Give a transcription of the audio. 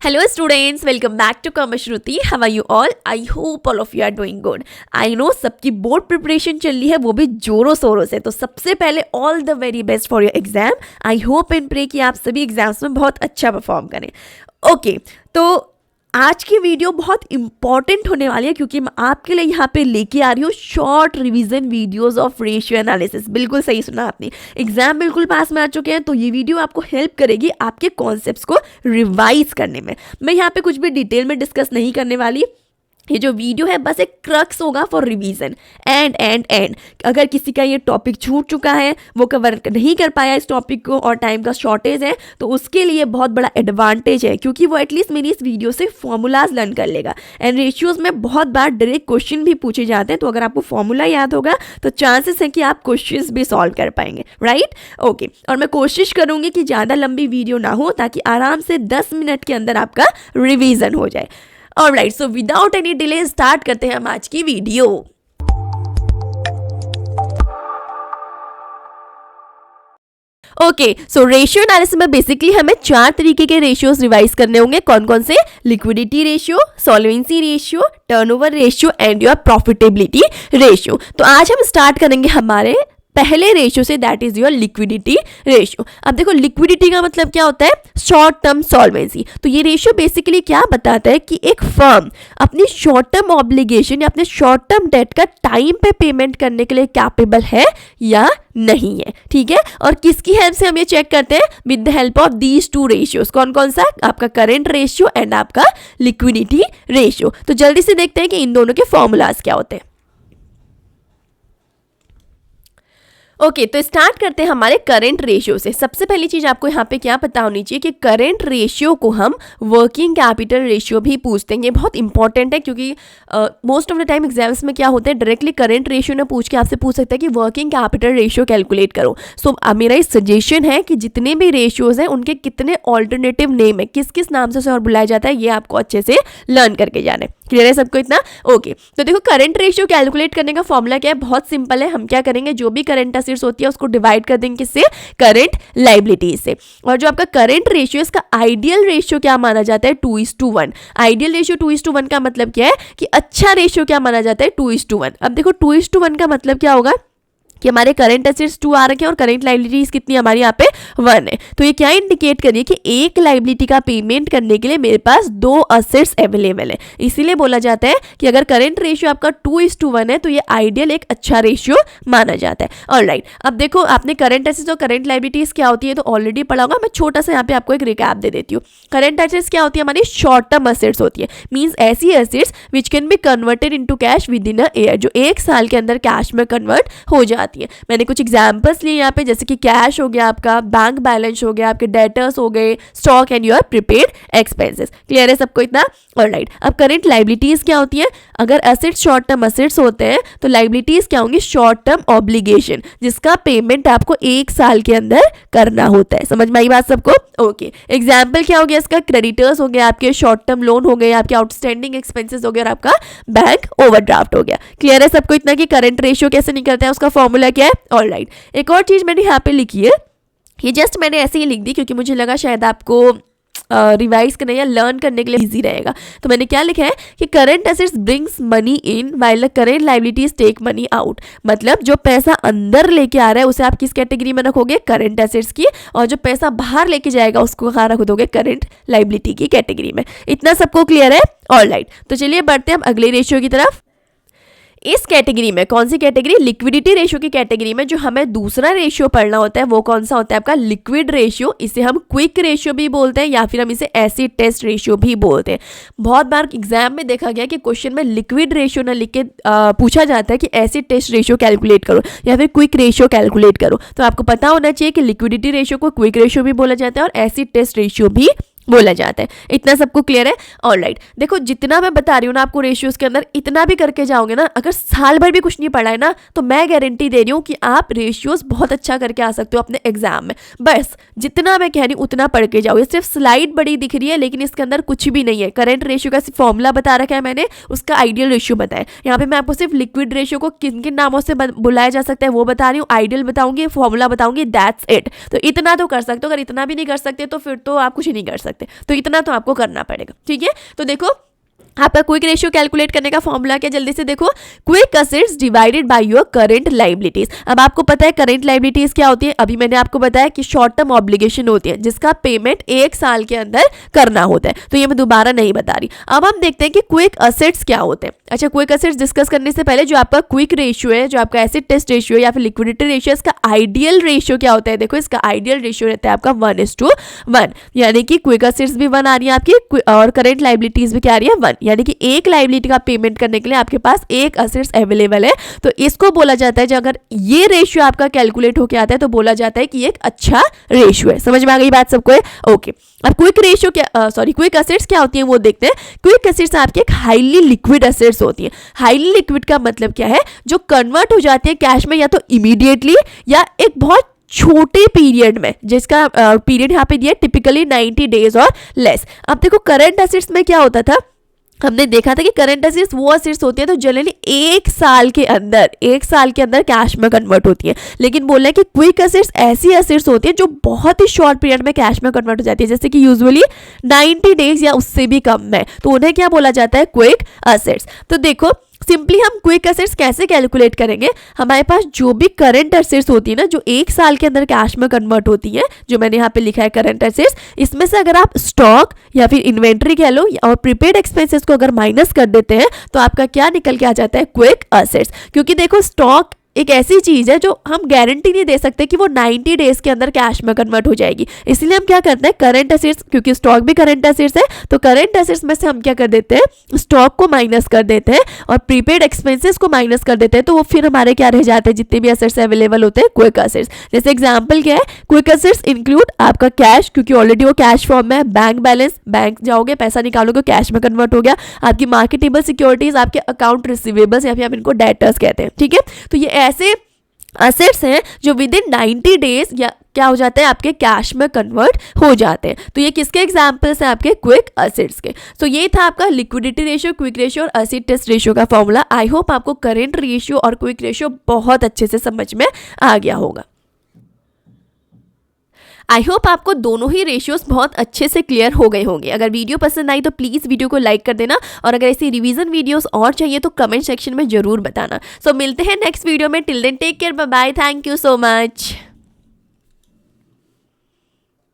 Hello students, welcome back to Commerce Shruti. How are you all? I hope all of you are doing good. I know सबकी board preparation चल रही है, वो भी जोरों शोरों से. तो सबसे पहले all the very best for your exam. I hope and pray कि आप सभी एग्जाम्स में बहुत अच्छा परफॉर्म करें. ओके, तो आज की वीडियो बहुत इंपॉर्टेंट होने वाली है क्योंकि मैं आपके लिए यहाँ पे लेके आ रही हूँ short revision videos of ratio analysis. बिल्कुल सही सुना आपने, एग्जाम बिल्कुल पास में आ चुके हैं, तो ये वीडियो आपको हेल्प करेगी आपके कॉन्सेप्ट्स को रिवाइज करने में. मैं यहाँ पे कुछ भी डिटेल में डिस्कस नहीं करने वाली. ये जो वीडियो है बस एक क्रक्स होगा फॉर रिवीजन एंड अगर किसी का ये टॉपिक छूट चुका है, वो कवर नहीं कर पाया इस टॉपिक को और टाइम का शॉर्टेज है, तो उसके लिए बहुत बड़ा एडवांटेज है क्योंकि वो एटलीस्ट मेरी इस वीडियो से फॉर्मूलाज लर्न कर लेगा. एंड रेशियोज में बहुत बार डायरेक्ट क्वेश्चन भी पूछे जाते हैं, तो अगर आपको फॉर्मूला याद होगा तो चांसेस है कि आप क्वेश्चंस भी सॉल्व कर पाएंगे. राइट? ओके, और मैं कोशिश करूंगी कि ज़्यादा लंबी वीडियो ना हो ताकि आराम से 10 मिनट के अंदर आपका रिवीजन हो जाए. Alright, so without any delay start करते हैं हम आज की video. Okay, so ratio analysis में बेसिकली हमें 4 तरीके के रेशियोज रिवाइज करने होंगे. कौन कौन से? Liquidity ratio, solvency ratio, turnover ratio and your profitability ratio. तो आज हम स्टार्ट करेंगे हमारे पहले रेशियो से, that is your liquidity ratio. अब देखो, लिक्विडिटी का मतलब क्या होता है? Short term solvency. तो ये रेशियो बेसिकली क्या बताता है कि एक फर्म अपनी शॉर्ट टर्म ऑब्लिगेशन या अपने शॉर्ट टर्म डेट का टाइम पे पेमेंट करने के लिए कैपेबल है या नहीं है. ठीक है, और किसकी हेल्प से हम ये चेक करते हैं? With the help of these 2 ratios. कौन कौन सा? आपका करंट रेशियो एंड आपका लिक्विडिटी रेशियो. तो जल्दी से देखते हैं कि इन दोनों के फॉर्मूलाज क्या होते हैं. ओके, तो स्टार्ट करते हैं हमारे करंट रेशियो से. सबसे पहली चीज आपको यहाँ पे क्या पता होनी चाहिए कि करंट रेशियो को हम वर्किंग कैपिटल रेशियो भी पूछते हैं. ये बहुत इंपॉर्टेंट है क्योंकि most of the time exams में क्या होता है, डायरेक्टली करंट रेशियो ना पूछ के आपसे पूछ सकता है कि वर्किंग कैपिटल रेशियो कैलकुलेट करो. सो मेरा ये सजेशन है कि जितने भी रेशियोज हैं उनके कितने ऑल्टरनेटिव नेम है, किस किस नाम से उसे और बुलाया जाता है, ये आपको अच्छे से लर्न करके जाना है. क्लियर है सबको इतना? ओके, तो देखो करंट रेशियो कैलकुलेट करने का फॉर्मूला क्या है? बहुत सिंपल है. हम क्या करेंगे, जो भी करंट असेट्स होती है उसको डिवाइड कर देंगे किससे? करंट लायबिलिटीज से. और जो आपका करंट रेशियो, इसका आइडियल रेशियो क्या माना जाता है? 2:1. आइडियल रेशियो 2:1 का मतलब क्या है कि अच्छा रेशियो क्या माना जाता है? 2:1. अब देखो 2:1 का मतलब क्या होगा कि हमारे करंट एसेट्स 2 आ रखे हैं और करंट लायबिलिटीज कितनी हमारी यहाँ पे 1 है. तो ये क्या इंडिकेट करिए कि एक लायबिलिटी का पेमेंट करने के लिए मेरे पास 2 असेट्स अवेलेबल है. इसीलिए बोला जाता है कि अगर करंट रेशियो आपका 2:1 है तो ये आइडियल एक अच्छा रेशियो माना जाता है. ऑलराइट, अब देखो आपने करंट एसेट्स और करंट लायबिलिटीज क्या होती है तो ऑलरेडी पढ़ा होगा. मैं छोटा सा यहाँ पे आपको एक रिकैप दे देती हूँ. करंट एसेट्स क्या होती है? हमारी शॉर्ट टर्म असेट्स होती है. मीन्स ऐसी assets which can be converted into cash with in a year, जो 1 साल के अंदर कैश में कन्वर्ट हो जाती है. मैंने कुछ एग्जांपल्स लिए यहाँ पे, जैसे कि कैश हो गया, आपका बैंक बैलेंस हो गया, आपके डेटर्स हो गए, stock and your prepaid expenses. Clear है सबको इतना? ऑलराइट, अब करंट लायबिलिटीज क्या होती है? अगर एसेट्स शॉर्ट टर्म एसेट्स होते हैं तो लायबिलिटीज क्या होंगी? शॉर्ट टर्म ऑब्लिगेशन, जिसका पेमेंट आपको 1 साल के अंदर करना होता है. समझ में आई बात सबको? ओके, एग्जाम्पल क्या हो गया इसका? क्रेडिटर्स हो गया, आपके शॉर्ट टर्म लोन हो गए, आपके आउटस्टैंडिंग एक्सपेंसेस हो गया और आपका बैंक ओवरड्राफ्ट हो गया. क्लियर है सबको इतना कि करंट रेशियो कैसे निकलता है, उसका फॉर्मूला क्या है? ऑलराइट, एक और चीज मैंने यहाँ पे लिखी है, ये जस्ट मैंने ऐसे ही लिख दी क्योंकि मुझे लगा शायद आपको रिवाइज करने या लर्न करने के लिए इजी रहेगा. तो मैंने क्या लिखा है कि current assets brings money in while the current liabilities take money out. मतलब जो पैसा अंदर लेके आ रहा है उसे आप किस कैटेगरी में रखोगे? करंट एसेट्स की. और जो पैसा बाहर लेके जाएगा उसको कहाँ रख दोगे? करंट लायबिलिटी की कैटेगरी में. इतना सबको क्लियर है? ऑलराइट, तो चलिए बढ़ते हैं हम अगले रेशियो की तरफ. इस कैटेगरी में, कौन सी कैटेगरी? लिक्विडिटी रेशियो की कैटेगरी में जो हमें दूसरा रेशियो पढ़ना होता है वो कौन सा होता है? आपका लिक्विड रेशियो. इसे हम क्विक रेशियो भी बोलते हैं या फिर हम इसे एसिड टेस्ट रेशियो भी बोलते हैं. बहुत बार एग्जाम में देखा गया कि क्वेश्चन में लिक्विड रेशियो ना लिख के पूछा जाता है कि एसिड टेस्ट रेशियो कैलकुलेट करो या फिर क्विक रेशियो कैलकुलेट करो. तो आपको पता होना चाहिए कि लिक्विडिटी रेशियो को क्विक रेशियो भी बोला जाता है और एसिड टेस्ट रेशियो भी बोला जाता है. इतना सबको क्लियर है? ऑलराइट, देखो जितना मैं बता रही हूँ ना आपको रेशियोज के अंदर, इतना भी करके जाओगे ना, अगर साल भर भी कुछ नहीं पढ़ा है ना तो मैं गारंटी दे रही हूँ कि आप रेशियोज बहुत अच्छा करके आ सकते हो अपने एग्जाम में. बस जितना मैं कह रही हूँ उतना पढ़ के जाओ. ये सिर्फ स्लाइड बड़ी दिख रही है लेकिन इसके अंदर कुछ भी नहीं है. करंट रेशियो का फॉर्मूला बता रखा है मैंने, उसका आइडियल रेशियो बताया. यहाँ पे मैं आपको सिर्फ लिक्विड रेशियो को किन किन नामों से बुलाया जा सकता है वो बता रही हूँ, आइडियल बताऊंगी, फॉर्मूला बताऊंगी, दैट्स इट. तो इतना तो कर सकते हो. अगर इतना भी नहीं कर सकते तो फिर तो आप कुछ नहीं कर सकते. सकते, तो इतना तो आपको करना पड़ेगा। ठीक है, तो देखो आपका क्विक रेशियो कैलकुलेट करने का फॉर्मूला क्या, जल्दी से देखो, quick assets divided by your current liabilities. अब आपको पता है करंट लायबिलिटीज क्या होती है, अभी मैंने आपको बताया कि शॉर्ट टर्म ऑब्लिगेशन होती है जिसका पेमेंट 1 साल के अंदर करना होता है, तो ये मैं दोबारा नहीं बता रही। अब हम देखते हैं कि क्विक असेट्स क्या होते हैं। अच्छा, क्विक असेट्स डिस्कस करने से पहले जो आपका क्विक रेशियो है, जो आपका एसिड टेस्ट रेशियो या फिर लिक्विडिटी रेशियो, इसका आइडियल रेशियो क्या होता है, देखो इसका आइडियल रेशियो रहता है आपका 1:1, यानी कि क्विक असेट्स भी 1 आ रही है आपकी और करंट लायबिलिटीज भी क्या आ रही है 1, यानी कि एक लायबिलिटी का पेमेंट करने के लिए आपके पास एक असेट्स अवेलेबल है। तो इसको बोला जाता है, जो अगर ये रेशियो आपका कैलकुलेट होकर आता है तो बोला जाता है कि एक अच्छा रेशियो है। समझ में आ गई बात सबको है? ओके, अब क्विक रेशियो क्या, क्विक असेट्स क्या होती है वो देखते हैं। क्विक असेट्स आपके एक हाईली लिक्विड असेट्स होती है। हाईली लिक्विड का मतलब क्या है, जो कन्वर्ट हो जाती है कैश में या तो इमीडिएटली या एक बहुत छोटे पीरियड में, जिसका पीरियड यहाँ पे दिया टिपिकली 90 डेज और लेस। अब देखो करंट असेट्स में क्या होता था, हमने देखा था कि करंट असेट्स वो असेट्स होती है तो जनरली 1 साल के अंदर कैश में कन्वर्ट होती है। लेकिन बोल रहे हैं कि क्विक असेट्स ऐसी असेट्स होती है जो बहुत ही शॉर्ट पीरियड में कैश में कन्वर्ट हो जाती है, जैसे कि यूजुअली 90 डेज या उससे भी कम में, तो उन्हें क्या बोला जाता है, क्विक असेट्स। तो देखो सिंपली हम क्विक असेट्स कैसे कैलकुलेट करेंगे, हमारे पास जो भी करंट असेट्स होती है ना, जो 1 साल के अंदर कैश में कन्वर्ट होती है, जो मैंने यहाँ पे लिखा है करंट असेट्स, इसमें से अगर आप स्टॉक या फिर इन्वेंट्री कह लो और प्रीपेड एक्सपेंसेस को अगर माइनस कर देते हैं तो आपका क्या निकल के आ जाता है, क्विक असेट्स। क्योंकि देखो स्टॉक एक ऐसी चीज है जो हम गारंटी नहीं दे सकते कि वो 90 डेज के अंदर कैश में कन्वर्ट हो जाएगी, इसलिए हम क्या करते हैं, करंट असेट्स, क्योंकि स्टॉक भी करंट असेट्स है तो करंट असेट्स में से हम क्या कर देते हैं, स्टॉक को माइनस कर देते हैं और प्रीपेड एक्सपेंसेस को माइनस कर देते हैं, तो वो फिर हमारे क्या रह जाते हैं, जितने भी असेट्स अवेलेबल होते हैं क्विक असेट्स। जैसे एग्जाम्पल क्या है, क्विक असेट्स इंक्लूड आपका कैश, क्योंकि ऑलरेडी वो कैश फॉर्म में है, बैंक बैलेंस, बैंक जाओगे पैसा निकालोगे कैश में कन्वर्ट हो गया, आपकी मार्केटेबल सिक्योरिटीज, आपके अकाउंट रिसीवेबल्स या फिर आप इनको डेटर्स कहते हैं। ठीक है, तो ये ऐसे असेट्स हैं जो विद इन 90 डेज या क्या हो जाते हैं, आपके कैश में कन्वर्ट हो जाते हैं। तो ये किसके एग्जांपल्स हैं, आपके क्विक असेट्स के। तो ये था आपका लिक्विडिटी रेशियो, क्विक रेशियो और एसिड टेस्ट रेशियो का फॉर्मूला। आई होप आपको करंट रेशियो और क्विक रेशियो बहुत अच्छे से समझ में आ गया होगा। आई होप आपको दोनों ही रेशियोज बहुत अच्छे से क्लियर हो गए होंगे। अगर वीडियो पसंद आई तो प्लीज़ वीडियो को लाइक कर देना और अगर ऐसी रिवीजन वीडियोस और चाहिए तो कमेंट सेक्शन में जरूर बताना। सो मिलते हैं नेक्स्ट वीडियो में। Till then take care, bye bye, thank you so much.